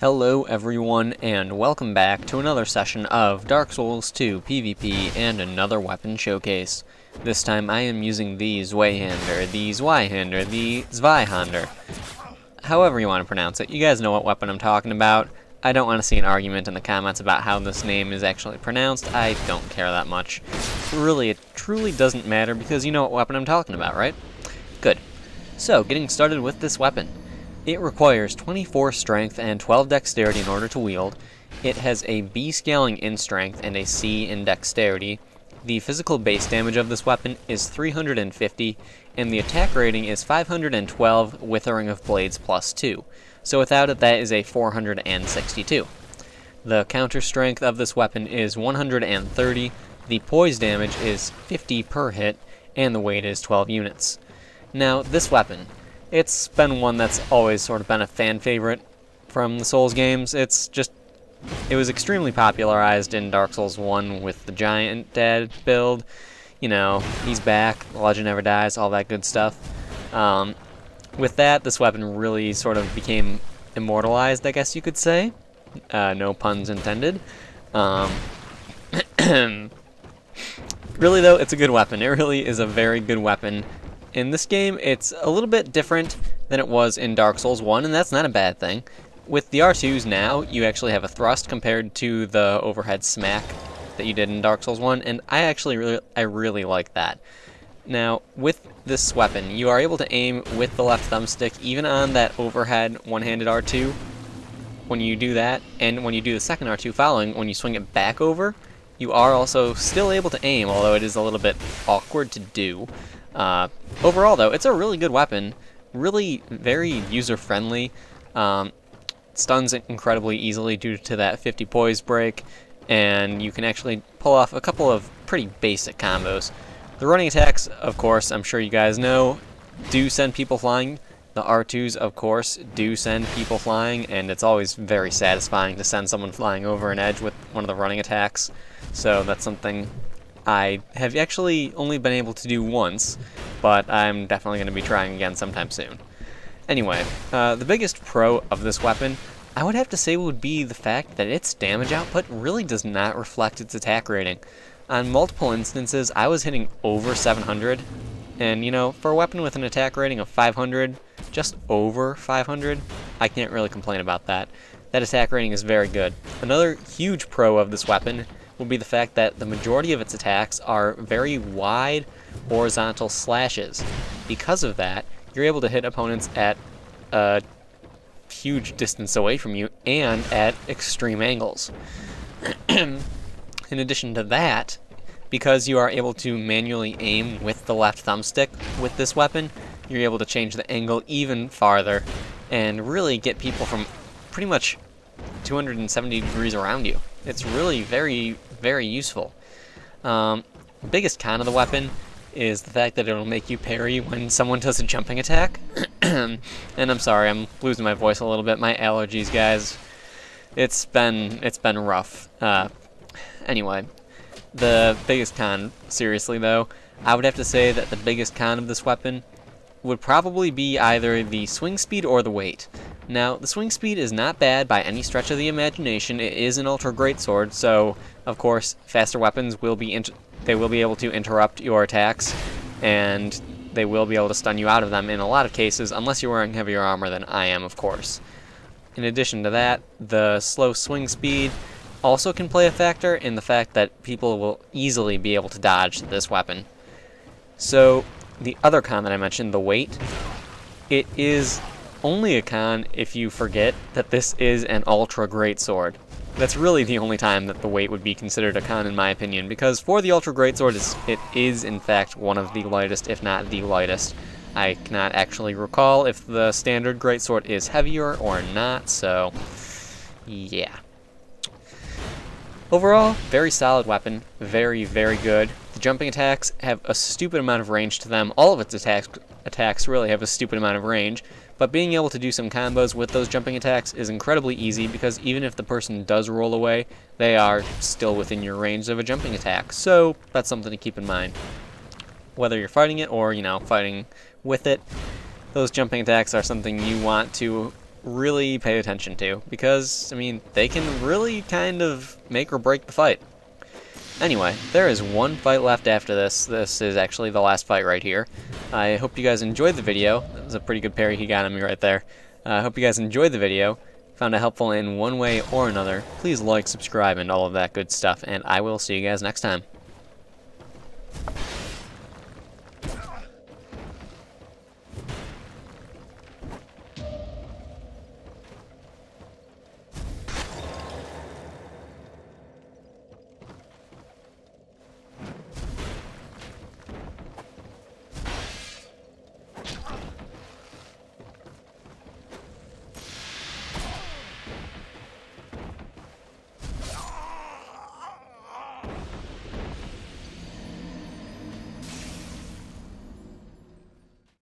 Hello everyone, and welcome back to another session of Dark Souls 2 PvP and another weapon showcase. This time I am using the Zweihander, the Zweihander. However you want to pronounce it, you guys know what weapon I'm talking about. I don't want to see an argument in the comments about how this name is actually pronounced. I don't care that much. Really, it truly doesn't matter because you know what weapon I'm talking about, right? Good. So, getting started with this weapon. It requires 24 strength and 12 dexterity in order to wield. It has a B scaling in strength and a C in dexterity. The physical base damage of this weapon is 350, and the attack rating is 512 withering of blades plus 2. So without it, that is a 462. The counter strength of this weapon is 130, the poise damage is 50 per hit, and the weight is 12 units. Now, this weapon, it's been one that's always sort of been a fan favorite from the Souls games. It was extremely popularized in Dark Souls 1 with the Giant Dad build. You know, he's back, the legend never dies, all that good stuff. With that, this weapon really sort of became immortalized, I guess you could say. No puns intended. Really though, it's a good weapon. It really is a very good weapon. In this game, it's a little bit different than it was in Dark Souls 1, and that's not a bad thing. With the R2s now, you actually have a thrust compared to the overhead smack that you did in Dark Souls 1, and I really like that. Now, with this weapon, you are able to aim with the left thumbstick, even on that overhead one-handed R2. When you do that, and when you do the second R2 following, when you swing it back over, you are also still able to aim, although it is a little bit awkward to do. Overall, though, it's a really good weapon, really very user-friendly, stuns it incredibly easily due to that 50 poise break, and you can actually pull off a couple of pretty basic combos. The running attacks, of course, I'm sure you guys know, do send people flying. The R2s, of course, do send people flying, and it's always very satisfying to send someone flying over an edge with one of the running attacks, so that's something I have actually only been able to do once, but I'm definitely going to be trying again sometime soon. Anyway, the biggest pro of this weapon, I would have to say, would be the fact that its damage output really does not reflect its attack rating. On multiple instances, I was hitting over 700, and you know, for a weapon with an attack rating of 500, just over 500, I can't really complain about that. That attack rating is very good. Another huge pro of this weapon will be the fact that the majority of its attacks are very wide horizontal slashes. Because of that, you're able to hit opponents at a huge distance away from you and at extreme angles. In addition to that, because you are able to manually aim with the left thumbstick with this weapon, you're able to change the angle even farther and really get people from pretty much 270 degrees around you. It's really very, very useful. Biggest con of the weapon is the fact that it'll make you parry when someone does a jumping attack. And I'm sorry, I'm losing my voice a little bit. My allergies, guys. It's been rough. Anyway, the biggest con, seriously though, I would have to say that the biggest con of this weapon would probably be either the swing speed or the weight. Now, the swing speed is not bad by any stretch of the imagination. It is an ultra greatsword, so of course faster weapons will be able to interrupt your attacks, and they will be able to stun you out of them in a lot of cases, unless you're wearing heavier armor than I am, of course. In addition to that, the slow swing speed also can play a factor in the fact that people will easily be able to dodge this weapon. So, the other con that I mentioned, the weight, it is only a con if you forget that this is an ultra greatsword. That's really the only time that the weight would be considered a con in my opinion, because for the ultra greatsword, it is in fact one of the lightest, if not the lightest. I cannot actually recall if the standard greatsword is heavier or not, so yeah. Overall, very solid weapon, very, very good. The jumping attacks have a stupid amount of range to them. All of its attacks really have a stupid amount of range, but being able to do some combos with those jumping attacks is incredibly easy because even if the person does roll away, they are still within your range of a jumping attack. So that's something to keep in mind. Whether you're fighting it or, you know, fighting with it, those jumping attacks are something you want to really pay attention to, because, I mean, they can really kind of make or break the fight. Anyway, there is one fight left after this. This is actually the last fight right here. I hope you guys enjoyed the video. That was a pretty good parry he got on me right there. I hope you guys enjoyed the video, found it helpful in one way or another. Please like, subscribe, and all of that good stuff, and I will see you guys next time.